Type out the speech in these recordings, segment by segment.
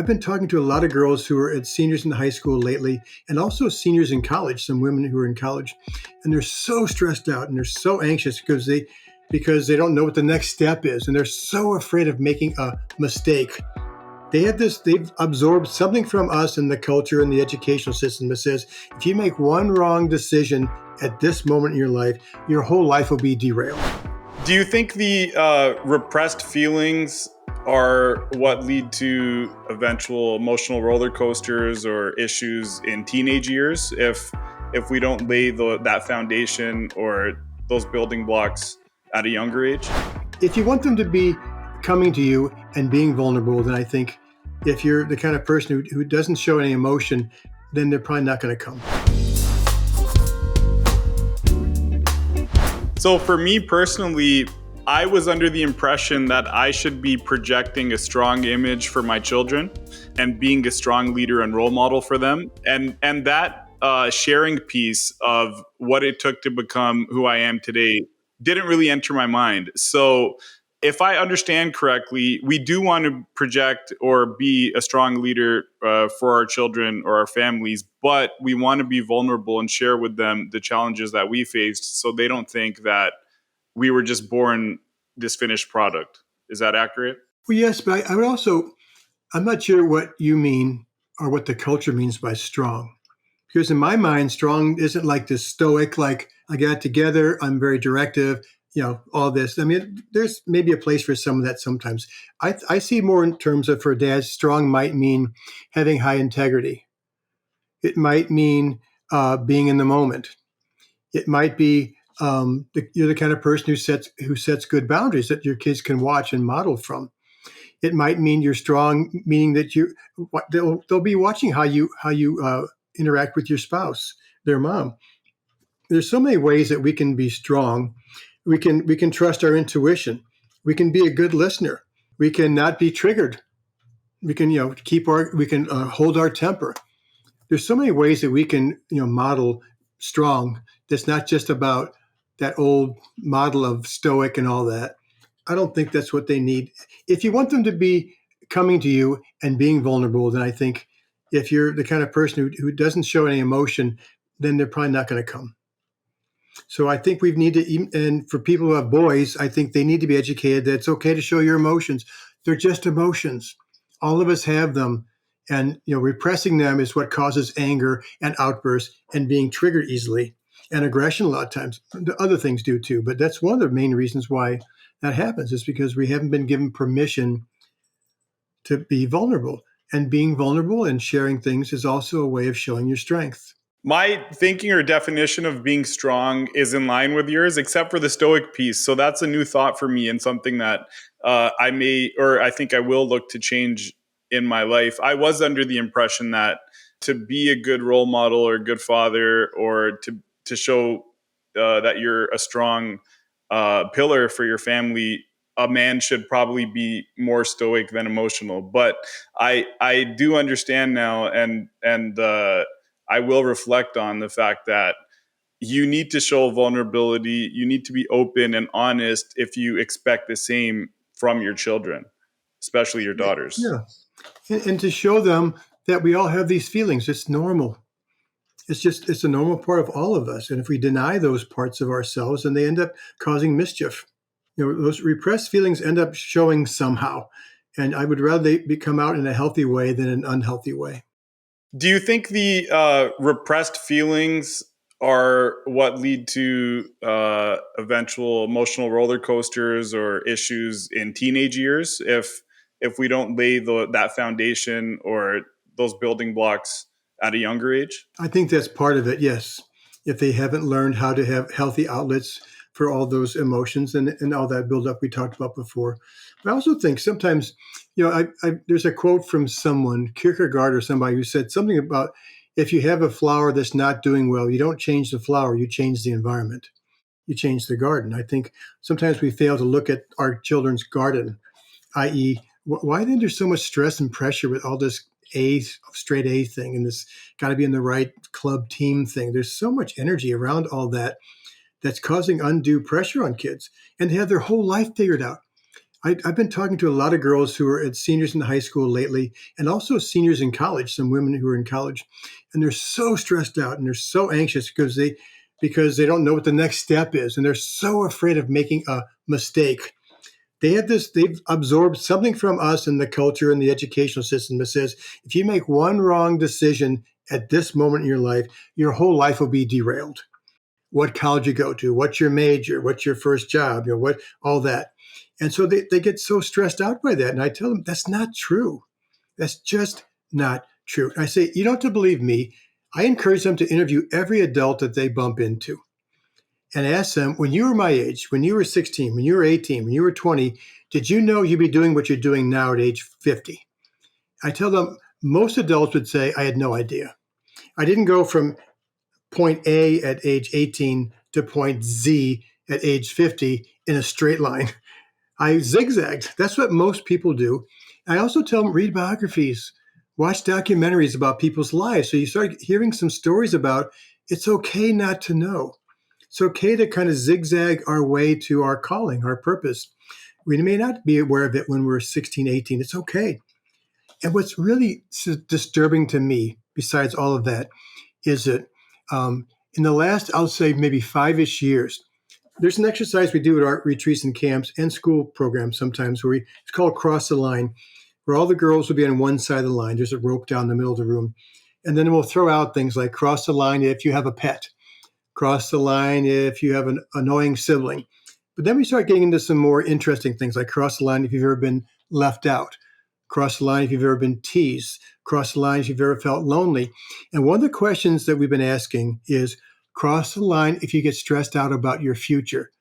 I've been talking to a lot of girls who are at seniors in high school lately, and also seniors in college, some women who are in college, and they're so stressed out and they're so anxious because they don't know what the next step is, and they're so afraid of making a mistake. They've absorbed something from us in the culture and the educational system that says if you make one wrong decision at this moment in your life, your whole life will be derailed. Do you think the repressed feelings are what lead to eventual emotional roller coasters or issues in teenage years if we don't lay that foundation or those building blocks at a younger age? If you want them to be coming to you and being vulnerable, then I think if you're the kind of person who doesn't show any emotion, then they're probably not going to come. So for me personally, I was under the impression that I should be projecting a strong image for my children and being a strong leader and role model for them. And that sharing piece of what it took to become who I am today didn't really enter my mind. So if I understand correctly, we do want to project or be a strong leader for our children or our families, but we want to be vulnerable and share with them the challenges that we faced so they don't think that we were just born this finished product. Is that accurate? Well, yes, but I would also, I'm not sure what you mean or what the culture means by strong. Because in my mind, strong isn't like this stoic, like I got it together, I'm very directive, all this. I mean, there's maybe a place for some of that sometimes. I see more in terms of, for dads, strong might mean having high integrity. It might mean being in the moment. It might be you're the kind of person who sets good boundaries that your kids can watch and model from. It might mean you're strong, meaning that they'll be watching how you interact with your spouse, their mom. There's so many ways that we can be strong. We can trust our intuition. We can be a good listener. We can not be triggered. We can hold our temper. There's so many ways that we can model strong. That's not just about that old model of stoic and all that. I don't think that's what they need. If you want them to be coming to you and being vulnerable, then I think if you're the kind of person who doesn't show any emotion, then they're probably not going to come. So I think we need to, and for people who have boys, I think they need to be educated that it's okay to show your emotions. They're just emotions. All of us have them. And repressing them is what causes anger and outbursts and being triggered easily and aggression a lot of times. The other things do too, but that's one of the main reasons why that happens is because we haven't been given permission to be vulnerable. And being vulnerable and sharing things is also a way of showing your strength. My thinking or definition of being strong is in line with yours, except for the stoic piece. So that's a new thought for me and something that I think I will look to change in my life. I was under the impression that to be a good role model or a good father or to show that you're a strong pillar for your family, a man should probably be more stoic than emotional. But I do understand now and I will reflect on the fact that you need to show vulnerability. You need to be open and honest if you expect the same from your children, especially your daughters. Yeah. And to show them that we all have these feelings. It's normal. It's a normal part of all of us. And if we deny those parts of ourselves, then they end up causing mischief. Those repressed feelings end up showing somehow. And I would rather they come out in a healthy way than an unhealthy way. Do you think the repressed feelings are what lead to eventual emotional roller coasters or issues in teenage years if we don't lay that foundation or those building blocks at a younger age? I think that's part of it, yes. If they haven't learned how to have healthy outlets for all those emotions and all that buildup we talked about before. But I also think sometimes, there's a quote from someone, Kierkegaard or somebody, who said something about if you have a flower that's not doing well, you don't change the flower, you change the environment. You change the garden. I think sometimes we fail to look at our children's garden, i.e., why then there's so much stress and pressure with all this straight A thing and this got to be in the right club team thing. There's so much energy around all that that's causing undue pressure on kids, and they have their whole life figured out. I've been talking to a lot of girls who are at seniors in high school lately, and also seniors in college. Some women who are in college, and they're so stressed out and they're so anxious because they don't know what the next step is, and they're so afraid of making a mistake. They've absorbed something from us in the culture and the educational system that says if you make one wrong decision at this moment in your life, your whole life will be derailed. What college you go to, what's your major, what's your first job, what all that. And so they get so stressed out by that. And I tell them that's not true. That's just not true. And I say, you don't have to believe me. I encourage them to interview every adult that they bump into and ask them, when you were my age, when you were 16, when you were 18, when you were 20, did you know you'd be doing what you're doing now at age 50? I tell them most adults would say, I had no idea. I didn't go from point A at age 18 to point Z at age 50 in a straight line. I zigzagged. That's what most people do. I also tell them read biographies, watch documentaries about people's lives. So you start hearing some stories about it's okay not to know. It's okay to kind of zigzag our way to our calling, our purpose. We may not be aware of it when we're 16, 18. It's okay. And what's really disturbing to me, besides all of that, is that in the last, I'll say maybe 5-ish years, there's an exercise we do at our retreats and camps and school programs sometimes where it's called Cross the Line, where all the girls will be on one side of the line. There's a rope down the middle of the room. And then we'll throw out things like cross the line if you have a pet, cross the line if you have an annoying sibling. But then we start getting into some more interesting things like cross the line if you've ever been left out, cross the line if you've ever been teased, cross the line if you've ever felt lonely. And one of the questions that we've been asking is cross the line if you get stressed out about your future.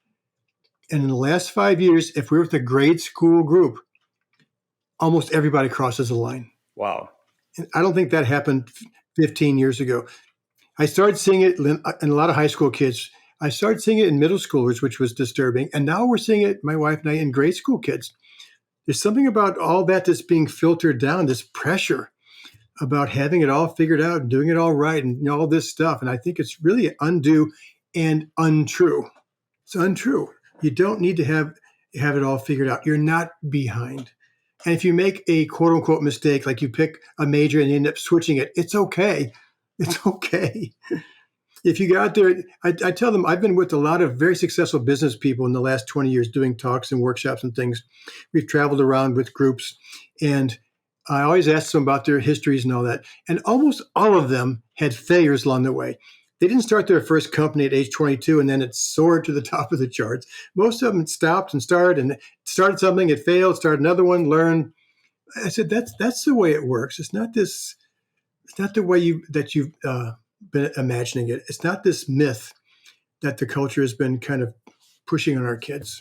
And in the last 5 years, if we're with a grade school group, almost everybody crosses the line. Wow. And I don't think that happened 15 years ago. I started seeing it in a lot of high school kids. I started seeing it in middle schoolers, which was disturbing. And now we're seeing it, my wife and I, in grade school kids. There's something about all that that's being filtered down, this pressure about having it all figured out and doing it all right and all this stuff. And I think it's really undue and untrue. It's untrue. You don't need to have it all figured out. You're not behind. And if you make a quote unquote mistake, like you pick a major and you end up switching it, it's okay. It's okay. If you get out there, I tell them I've been with a lot of very successful business people in the last 20 years doing talks and workshops and things. We've traveled around with groups, and I always ask them about their histories and all that. And almost all of them had failures along the way. They didn't start their first company at age 22 and then it soared to the top of the charts. Most of them stopped and started something, it failed, started another one, learned. I said, that's the way it works. It's not the way you've been imagining it. It's not this myth that the culture has been kind of pushing on our kids.